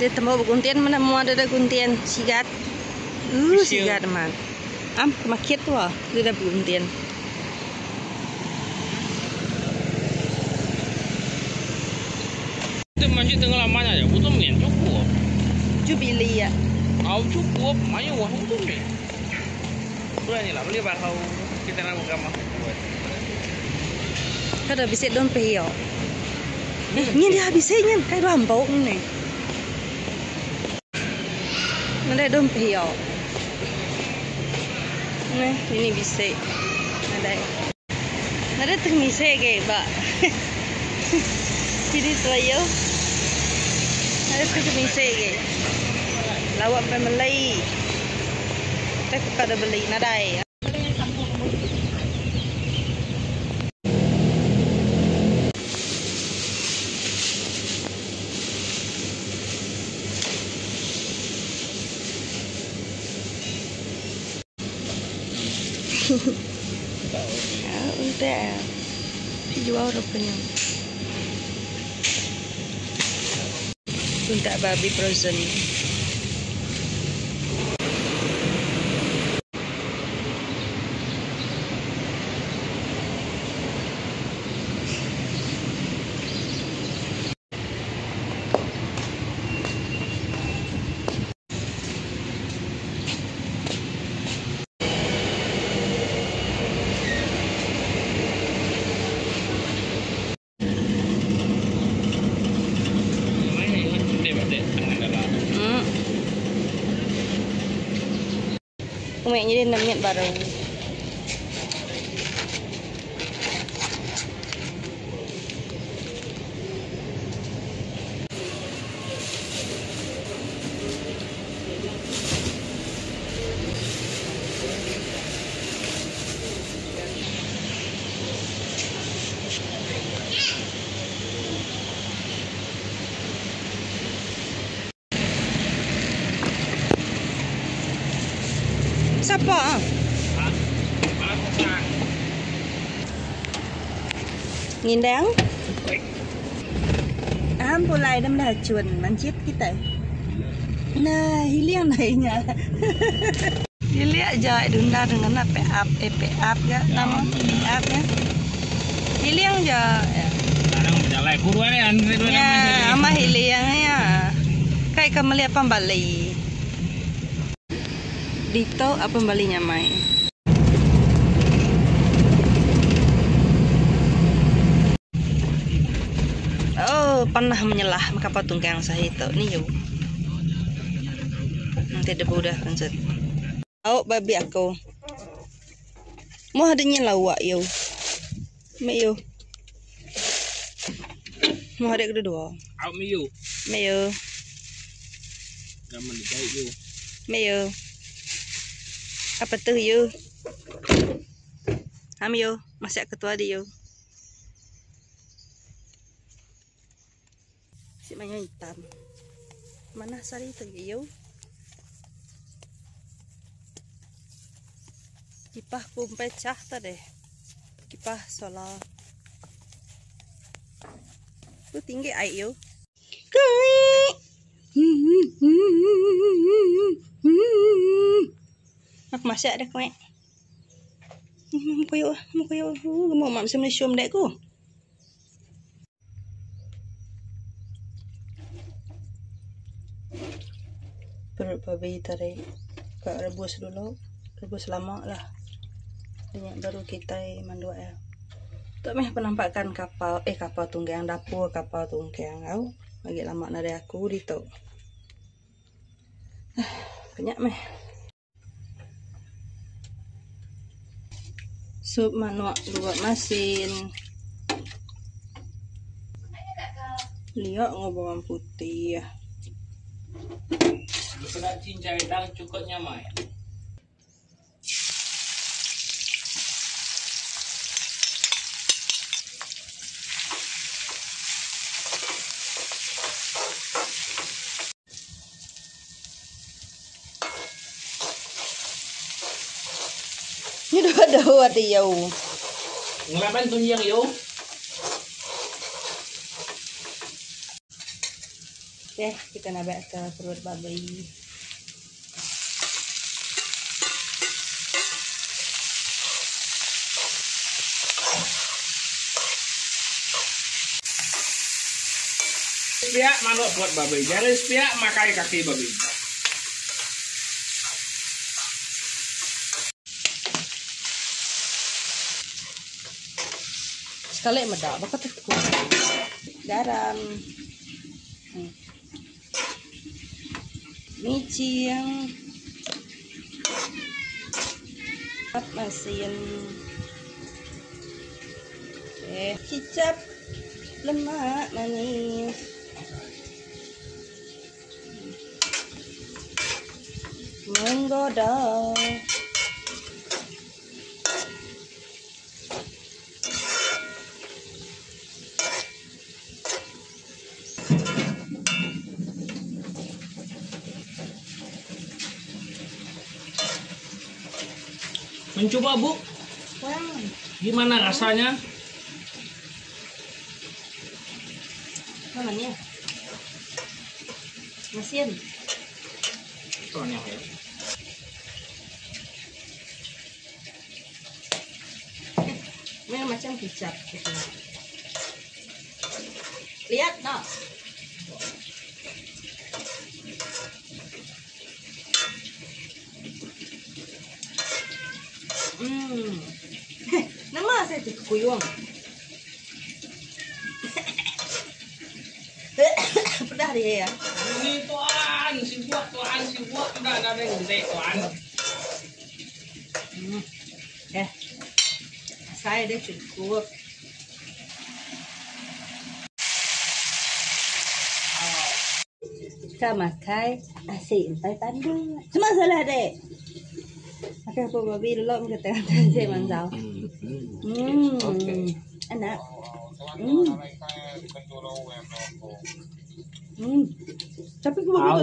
Dia tembok guntian mana mau ada guntian sigat. Sigat man. Makiat tu ah, dia dah guntian. Itu masih tengah lamanya ya, betul ni cukup. Jubili ya. Cukup, mayu wah betul ni. Berani lah beli bakau kita nak makan buat. Kada bisa don pehio. Ni dia habisnya kai rambau ni. Nada don pehio. Nah, ini bisa. Nada termise ke, Pak. Jadi saya. Nada termise ke. Lawak pemelai. Tak kada beli nadai. Udah dijual rupanya untuk babi frozen. Umeknya dia namanya baru. Siapa? Ngindang? Pulai đâm là chuồn bắn chết cái tay. Nah, hilang nainya. Hilang aja dunda dengan PAP ya, nama PAP ya. Hilang aja. Sekarang berjalan kurang ni Andre dua. Ya, ama hilang ya. Kayak kembali apa balik? Dito apa balinya mai? Oh, pernah menyelah maka patung kang sahito nih yuk. Nanti ada udah konsert. Oh, babi aku. Mau adanya lawak yuk. Meyo. Mau ada kedua. Out meyo. Meyo. Gaman dicari yo. Meyo. Apa tuh yuk? Yo, masih ketua dia yuk. Si banyak hitam. Mana sari itu yuk? Kipah pecah tadi. Kipah solar. Itu tinggi air yuk. Aku masih ada kue. Mau koyo, mau mam sem nesium dekku. Perut babi tadi, kak rebus dulu, rebus lama lah. Banyak baru kita mandua ya. Untuk meh penampakan kapal tunggang dapur, kapal tunggang au. Lagi lama nade aku dito. Banyak meh. Sup manuak buat masin. Lihat bawang putih ya. Sudah cincang itu cukupnya mai. Ini dua dia. Ngelaban tunjang yo. Oke, kita nabek ke perut babi. Piak manuk buat babi, jangan piak makai kaki babi. Sekali medak, bakal tekuk. Garam. Micin. Mesin. Kicap. Lemak manis. Menggoda. Mencoba Bu, gimana rasanya? Namanya mesin. Soalnya ya. Ini macam kicap gitu. Lihat, no. Nama saya kuyung. Pedah dia ya. Ini tuan, si buat udah ada yang gede tuan. Saya deh cukup. Kita makai nasi empai pandu. Cuma salah deh. Makai apa babi dulu kita tengah nasi mansau. Enak. Tapi gua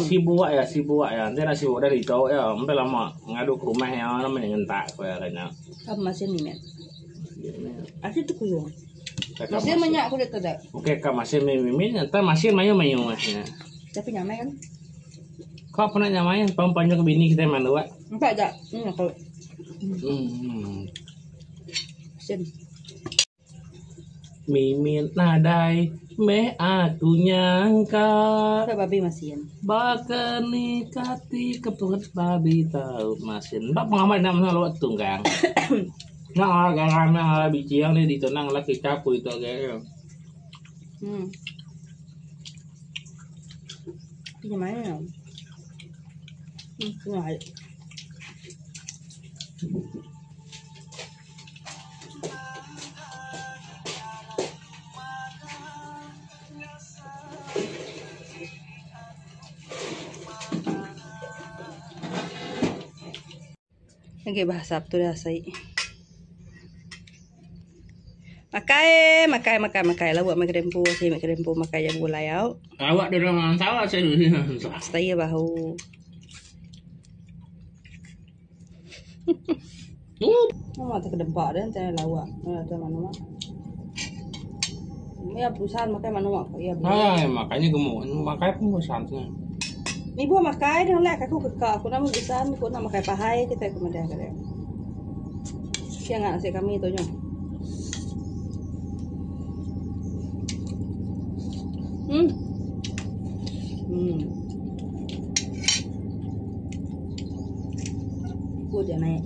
si buat ya. Nanti nasi buat dari itu ya. Sampai lama ngadu ke rumah ya, namanya ngentak kayaknya. Apa masih nih, men? Asli tuh kuyung. Masih banyak kulit tidak. Oke, kak masih mimin, nanti masih mayu ya. Tapi nyamai kan? Kau pernah nyamain panjang ke bini kita mana buat? Enggak ada. Ini aku. Mesin. Mimin nadai meh aku nyangka Babi masian. bakal nikati keput babi tahu masin. Mbak pengamat nama lo tunggang. Nah, agak biji yang di tenang lah kita itu agak. Ini mana? Enggak. Lagi bahasa apa tuh rasai? Makai lah buat makai rempu makai yang gulai au. Awak dorong salah saya dulu. Saya bahu. Mama tak kedempak dan saya lawak. Ada mana mak? Ya perusahaan makai mana mak? Ya. Makanya gemuk, makai pun santai. Ni buat makai dengan lek aku kekak aku nama perusahaan aku nak makai pahai kita kemudian kada. Siang ngasih kami itu nya. Udah naik.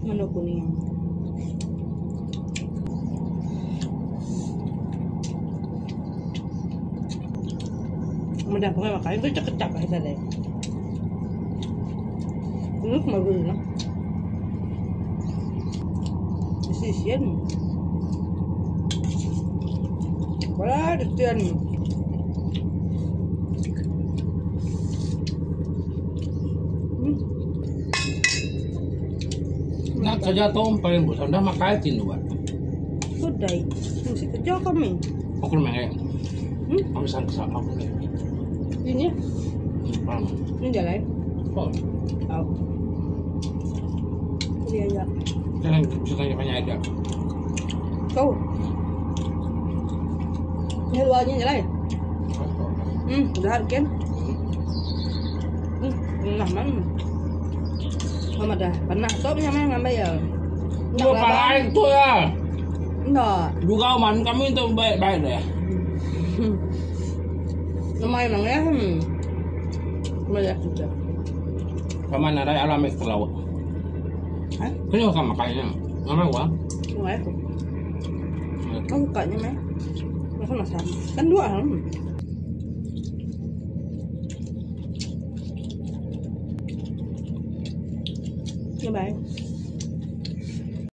Menu kuning. Mudah pakai makan itu cekecap aja deh. Bagus lah. Sisian. Wala, disian. Nak kerja tom paling bosan dah makai tin buat. Sudah, mesti kerja kami. Aku memang Kamu sang apa nih? Ini Paham? ini jalan. Oh, Tahu. Iya ya. jangan bisa tanya aja. Kau. Ini luarnya jalan. Udah kan? Nah, Mama dah pernah top nyamanya ngambil ya. Dua paling itu ya. Enggak. Juga man kami itu baik-baik deh. Lumayan nang ya. Banyak juga. Paman ada alami ke laut. Hah? Ini makan makannya. Mama gua. Enggak ya. Kau sukanya mah. Masa masak. Kan dua kan. Bye bye.